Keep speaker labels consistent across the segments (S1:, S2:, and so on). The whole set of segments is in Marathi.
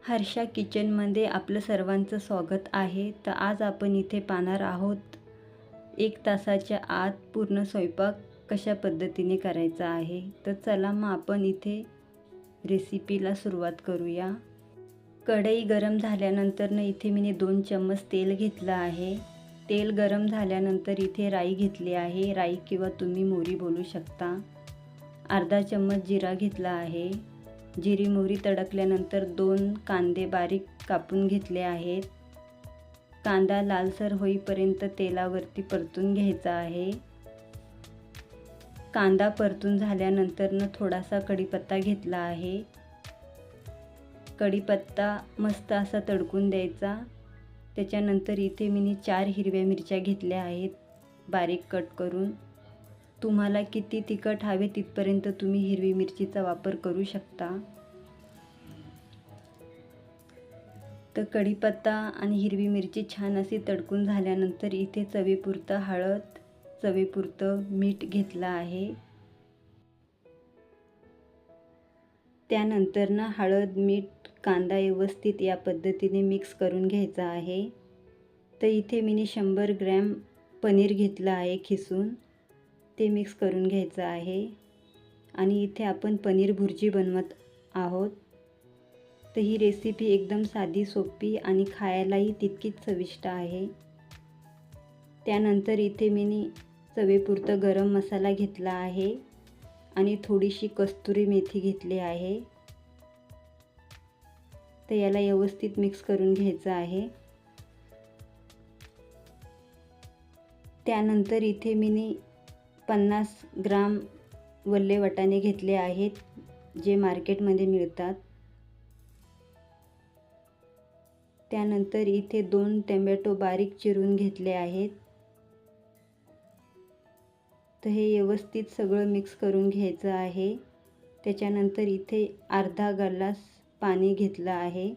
S1: हर्षा किचनमध्ये आपलं सर्वांचं स्वागत आहे. तर आज आपण इथे पाहणार आहोत 1 तासाच्या आत पूर्ण स्वयंपाक कशा पद्धतीने करायचा आहे. तर चला मग आपण इथे रेसिपीला सुरुवात करूया. कढई गरम झाल्यानंतर इथे मी 2 चम्मच तेल घेतलं आहे. तेल गरम झाल्यानंतर इथे राई घेतली आहे. राई किंवा तुम्ही मोहरी बोलू शकता. अर्धा चम्मच जिरा घेतला आहे. जिरी मोहरी तडकल्यानंतर 2 कांदे बारीक कापून घेतले आहेत. कांदा लालसर होईपर्यंत तेलावरती परतून घ्यायचा आहे. कांदा परतून झाल्यानंतर थोडासा कढीपत्ता घेतला आहे. कढीपत्ता मस्त असा तडकून द्यायचा. त्याच्यानंतर इथे मी 4 हिरव्या मिरच्या घेतल्या आहेत बारीक कट करून. तुम्हाला किती तिखट हवे तिथपर्यंत तुम्ही हिरवी मिरचीचा वापर करू शकता. तर कढीपत्ता आणि हिरवी मिरची छान अशी तडकून झाल्यानंतर इथे चवीपुरतं हळद, चवीपुरतं मीठ घेतलं आहे. त्यानंतर हळद, मीठ, कांदा व्यवस्थित या पद्धतीने मिक्स करून घ्यायचा आहे. तर इथे मी 100 ग्रॅम पनीर घेतलं आहे खिसून. ते मिक्स करून घ्यायचं आहे. आणि इथे आपण पनीर भुर्जी बनवत आहोत. तर ही रेसिपी एकदम साधी, सोपी आणि खायलाही तितकीच चविष्ट आहे. त्यानंतर इथे मी चवीपुरतं गरम मसाला घेतला आहे आणि थोडीशी कस्तुरी मेथी घेतली आहे. तर याला व्यवस्थित मिक्स करून घ्यायचं आहे. त्यानंतर इथे मी 50 ग्राम वल्ले वाटाणे घेतले आहेत, जे मार्केटमध्ये मिळतात. त्यानंतर इथे 2 टोमॅटो बारीक चिरून घेतले आहेत. तर हे व्यवस्थित सगळं मिक्स करून घ्यायचं आहे. त्याच्यानंतर इथे अर्धा ग्लास पाणी घेतलं आहे.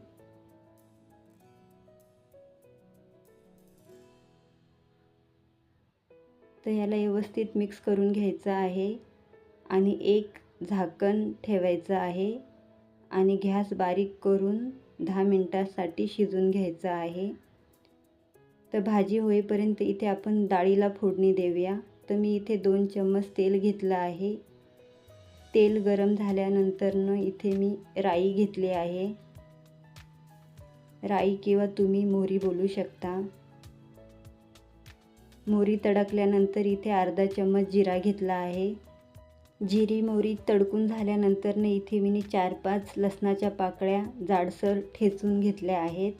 S1: तर याला व्यवस्थित मिक्स करून घ्यायचं आहे आणि एक झाकण ठेवायचं आहे आणि गॅस बारीक करून 10 मिनिटांसाठी शिजून घ्यायचं आहे. तर भाजी होईपर्यंत इथे आपण डाळीला फोडणी देऊया. तर मी इथे 2 चम्मच तेल घेतलं आहे. तेल गरम झाल्यानंतर इथे मी राई घेतली आहे. राई किंवा तुम्ही मोहरी बोलू शकता. मोहरी तडकल्यानंतर इथे अर्धा चम्मच जिरा घेतला आहे. जिरी मोहरी तडकून झाल्यानंतर इथे मी 4-5 लसणाच्या पाकळ्या जाडसर ठेचून घेतल्या आहेत.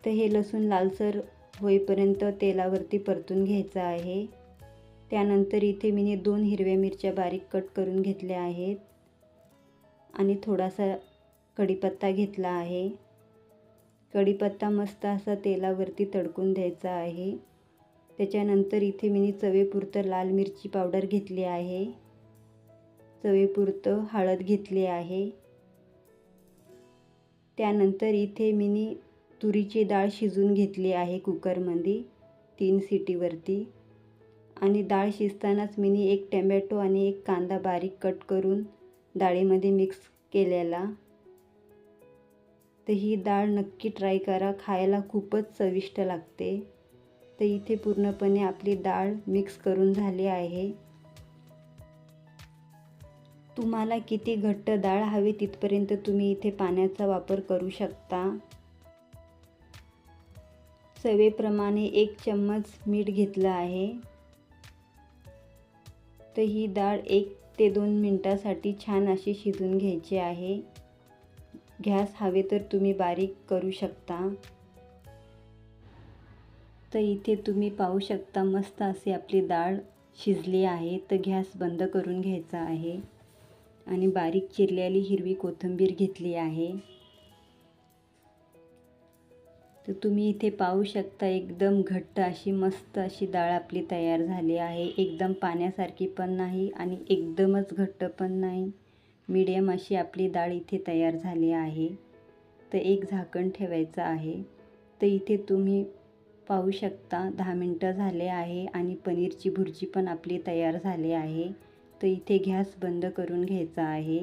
S1: तर हे लसूण लालसर होईपर्यंत तेलावरती परतून घ्यायचं आहे. त्यानंतर इथे मी 2 हिरव्या मिरच्या बारीक कट करून घेतल्या आहेत आणि थोडासा कढीपत्ता घेतला आहे. कढीपत्ता मस्त असा तेलावरती तडकून द्यायचा आहे. त्याच्यानंतर इथे मी चवीपुरतं लाल मिरची पावडर घेतली आहे. चवीपुरतं हळद घेतली आहे. त्यानंतर इथे मी तुरीची डाळ शिजून घेतली आहे कुकरमध्ये 3 शिटीवरती. आणि डाळ शिजतानाच मी 1 टोमॅटो आणि 1 कांदा बारीक कट करून डाळीमध्ये मिक्स केलेला. तर ही डाळ नक्की ट्राय करा, खायला खूपच चविष्ट लागते. तर इथे पूर्णपणे आपली डाळ मिक्स करून झाली आहे. तुम्हाला किती घट्ट डाळ हवी तिथपर्यंत तुम्ही इथे पाण्याचा वापर करू शकता. चवीप्रमाणे 1 चम्मच मीठ घेतलं आहे. तर ही डाळ 1 ते 2 मिनिटांसाठी छान अशी शिजून घ्यायची आहे. गॅस हवे तर तुम्ही बारीक करू शकता. तर इथे तुम्ही पाहू शकता मस्त अशी आपली डाळ शिजली आहे. तर गॅस बंद करून घ्यायचा आहे आणि बारीक चिरलेली हिरवी कोथिंबीर घेतली आहे. तर तुम्ही इथे पाहू शकता एकदम घट्ट अशी मस्त अशी डाळ आपली तयार झाली आहे. एकदम पाण्यासारखी पण नाही आणि एकदमच घट्ट पण नाही, मीडियम अशी आपली डाळ इथे तयार झाली आहे. तर एक झाकण ठेवायचं आहे. तर इथे तुम्ही पाहू शकता 10 मिनटं झाले आहे आणि पनीरची भुर्जी पण आपली तयार झाली आहे. तर इथे गॅस बंद करून घ्यायचा आहे.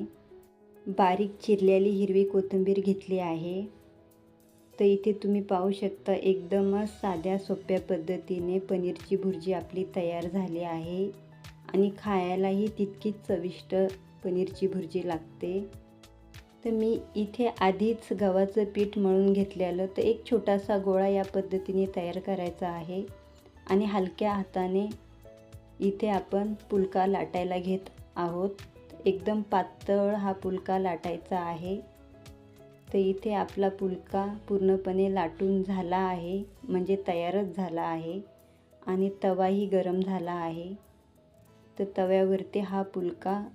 S1: बारीक चिरलेली हिरवी कोथिंबीर घेतली आहे. तर इथे तुम्ही पाहू शकता एकदमच साध्या सोप्या पद्धतीने पनीरची भुर्जी आपली तयार झाली आहे आणि खायलाही तितकीच चविष्ट पनीरची भुर्जी लागते. तर मी इथे आधीच गव्हाचं पीठ मळून घेतलेलं, तर एक छोटासा गोळा या पद्धतीने तयार करायचा आहे आणि हलक्या हाताने इथे आपण पुलका लाटायला घेत आहोत. एकदम पातळ हा पुलका लाटायचा आहे. तर इथे आपला पुलका पूर्णपणे लाटून झाला आहे, म्हणजे तयारच झाला आहे आणि तवाही गरम झाला आहे. तर तव्यावरती हा पुलका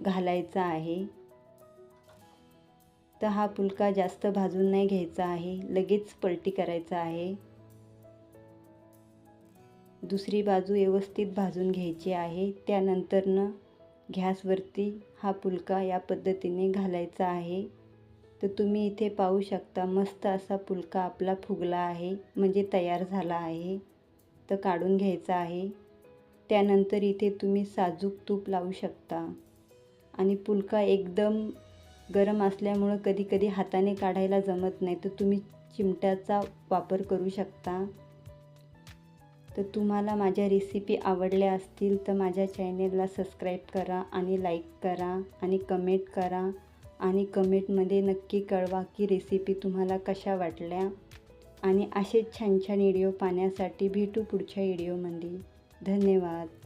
S1: घालायचा आहे. तर हा पुलका जास्त भाजून नाही घ्यायचा आहे, लगेच पलटी करायचा आहे. दुसरी बाजू व्यवस्थित भाजून घ्यायची आहे. त्यानंतरनं गॅसवरती हा पुलका या पद्धतीने घालायचा आहे. तर तुम्ही इथे पाहू शकता मस्त असा पुलका आपला फुगला आहे, म्हणजे तयार झाला आहे. तर काढून घ्यायचा आहे. त्यानंतर इथे तुम्ही साजूक तूप लावू शकता आणि पुलका एकदम गरम असल्यामुळं कधीकधी हाताने काढायला जमत नाही, तर तुम्ही चिमट्याचा वापर करू शकता. तर तुम्हाला माझ्या रेसिपी आवडल्या असतील तर माझ्या चॅनेलला सबस्क्राईब करा आणि लाईक करा आणि कमेंट करा आणि कमेंटमध्ये नक्की कळवा की रेसिपी तुम्हाला कशा वाटल्या. आणि असेच छान छान व्हिडिओ पाहण्यासाठी भेटू पुढच्या व्हिडिओमध्ये. धन्यवाद.